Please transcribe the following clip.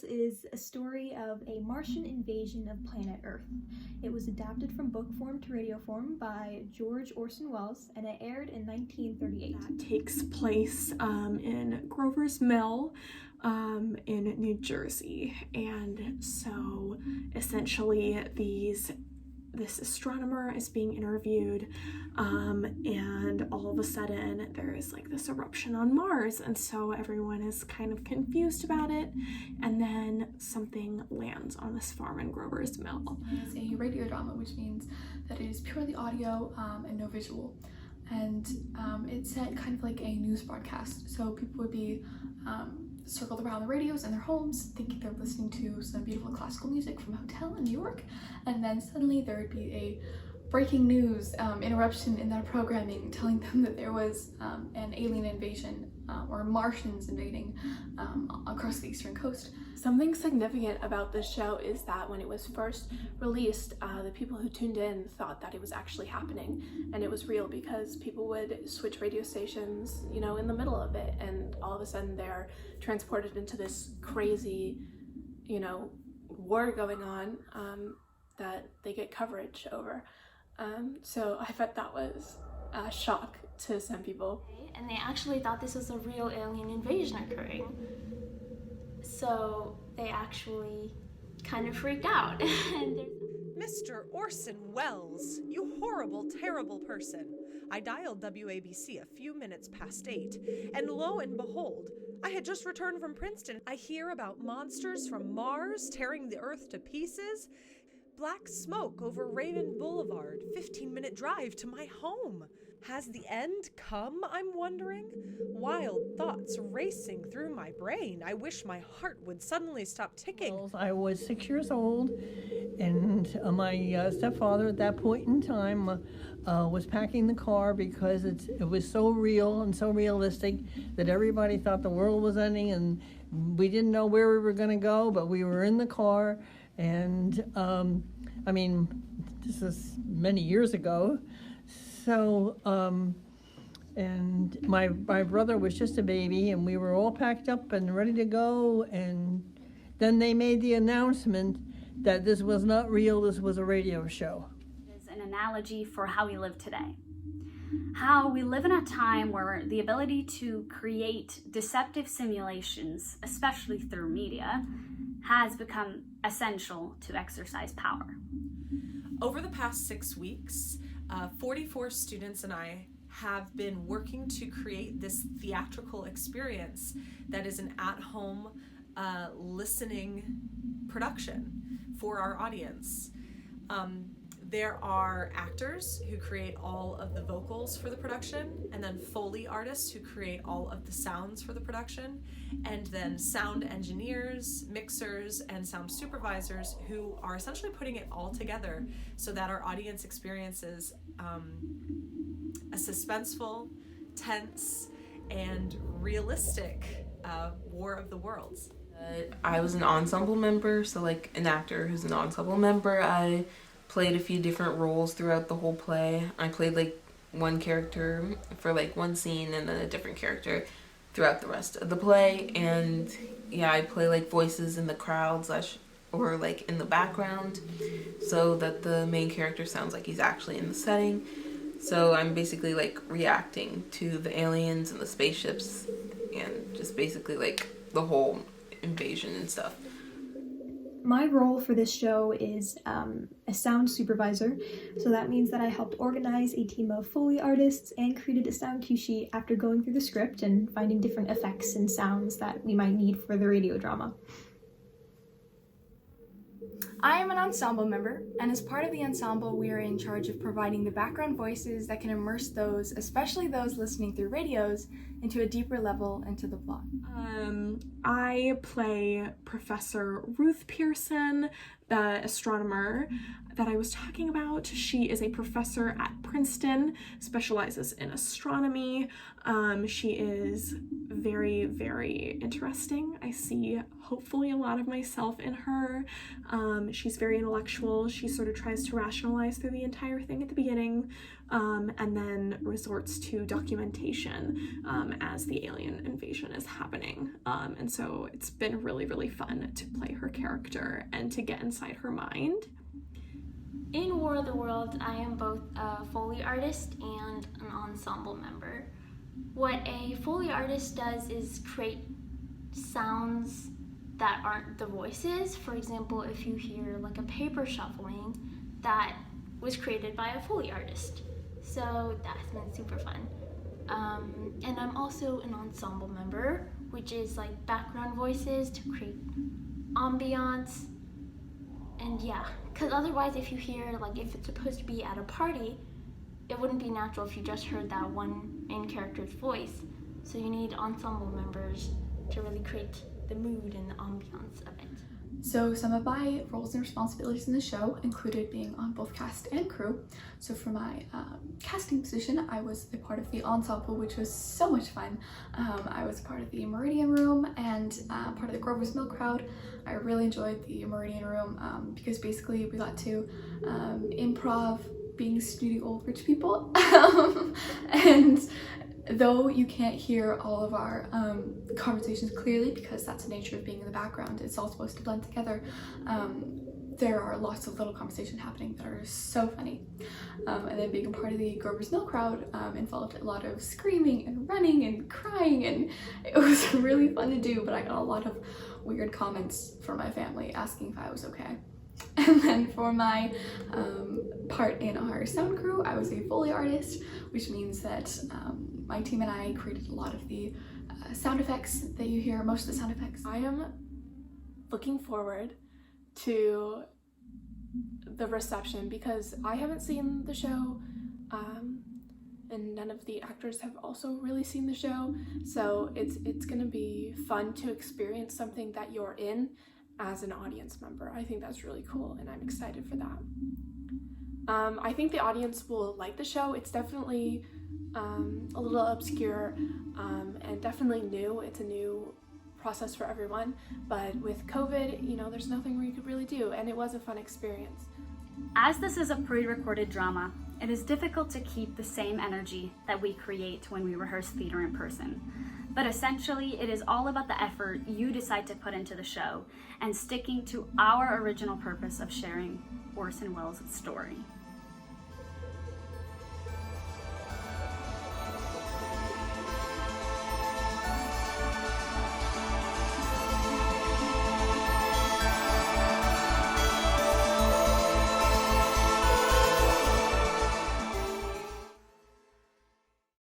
Is a story of a Martian invasion of planet Earth. It was adapted from book form to radio form by George Orson Welles, and it aired in 1938. That takes place in Grover's Mill in New Jersey. And so essentially this astronomer is being interviewed, and all of a sudden there is like this eruption on Mars, and so everyone is kind of confused about it, and then something lands on this farm in Grover's Mill. It's a radio drama, which means that it is purely audio and no visual, and it's set kind of like a news broadcast, so people would be circled around the radios in their homes thinking they're listening to some beautiful classical music from a hotel in New York, and then suddenly there would be a breaking news interruption in that programming telling them that there was an alien invasion or Martians invading across the eastern coast. Something significant about this show is that when it was first released, the people who tuned in thought that it was actually happening and it was real, because people would switch radio stations, you know, in the middle of it, and all of a sudden they're transported into this crazy, you know, war going on that they get coverage over. So I thought that was a shock to some people. And they actually thought this was a real alien invasion occurring. So they actually kind of freaked out. Mr. Orson Welles, you horrible, terrible person. I dialed WABC a few minutes past 8, and lo and behold, I had just returned from Princeton. I hear about monsters from Mars tearing the Earth to pieces. Black smoke over Raymond Boulevard, 15-minute drive to my home. Has the end come, I'm wondering? Wild thoughts racing through my brain. I wish my heart would suddenly stop ticking. I was 6 years old, and my stepfather at that point in time was packing the car because it was so real and so realistic that everybody thought the world was ending, and we didn't know where we were going to go, but we were in the car. And I mean, this is many years ago. So, and my brother was just a baby, and we were all packed up and ready to go. And then they made the announcement that this was not real, this was a radio show. It's an analogy for how we live today. How we live in a time where the ability to create deceptive simulations, especially through media, has become essential to exercise power. Over the past 6 weeks, 44 students and I have been working to create this theatrical experience that is an at-home listening production for our audience. There are actors who create all of the vocals for the production, and then Foley artists who create all of the sounds for the production, and then sound engineers, mixers, and sound supervisors who are essentially putting it all together so that our audience experiences a suspenseful, tense, and realistic War of the Worlds. I was an ensemble member, so like an actor who's an ensemble member. I played a few different roles throughout the whole play. I played like one character for like one scene and then a different character throughout the rest of the play. And yeah, I play like voices in the crowd or like in the background so that the main character sounds like he's actually in the setting. So I'm basically like reacting to the aliens and the spaceships and just basically like the whole invasion and stuff. My role for this show is a sound supervisor, so that means that I helped organize a team of Foley artists and created a sound cue sheet after going through the script and finding different effects and sounds that we might need for the radio drama. I am an ensemble member, and as part of the ensemble, we are in charge of providing the background voices that can immerse those, especially those listening through radios, into a deeper level into the plot. I play Professor Ruth Pearson, the astronomer that I was talking about. She is a professor at Princeton, specializes in astronomy. She is very, very interesting. I see hopefully a lot of myself in her. She's very intellectual. She sort of tries to rationalize through the entire thing at the beginning, and then resorts to documentation as the alien invasion is happening. And so it's been really, really fun to play her character and to get inside her mind. In War of the Worlds, I am both a Foley artist and an ensemble member. What a Foley artist does is create sounds that aren't the voices. For example, if you hear like a paper shuffling, that was created by a Foley artist. So that's been super fun. And I'm also an ensemble member, which is like background voices to create ambiance. And yeah, because otherwise if you hear, like if it's supposed to be at a party, it wouldn't be natural if you just heard that one main character's voice. So you need ensemble members to really create the mood and the ambiance of it. So some of my roles and responsibilities in the show included being on both cast and crew. So for my casting position, I was a part of the ensemble, which was so much fun. I was part of the Meridian Room and part of the Grover's Mill crowd. I really enjoyed the Meridian Room because basically we got to improv being snooty old rich people. And though you can't hear all of our conversations clearly because that's the nature of being in the background, it's all supposed to blend together, there are lots of little conversations happening that are so funny. And then being a part of the Grover's Mill crowd involved a lot of screaming and running and crying, and it was really fun to do, but I got a lot of weird comments from my family asking if I was okay. And then for my part in our sound crew, I was a Foley artist, which means that my team and I created a lot of the sound effects that you hear, most of the sound effects. I am looking forward to the reception because I haven't seen the show, and none of the actors have also really seen the show, so it's gonna be fun to experience something that you're in as an audience member. I think that's really cool, and I'm excited for that. I think the audience will like the show. It's definitely a little obscure and definitely new. It's a new process for everyone, but with COVID, you know, there's nothing we could really do, and it was a fun experience. As this is a pre-recorded drama, it is difficult to keep the same energy that we create when we rehearse theater in person. But essentially, it is all about the effort you decide to put into the show and sticking to our original purpose of sharing Orson Welles' story.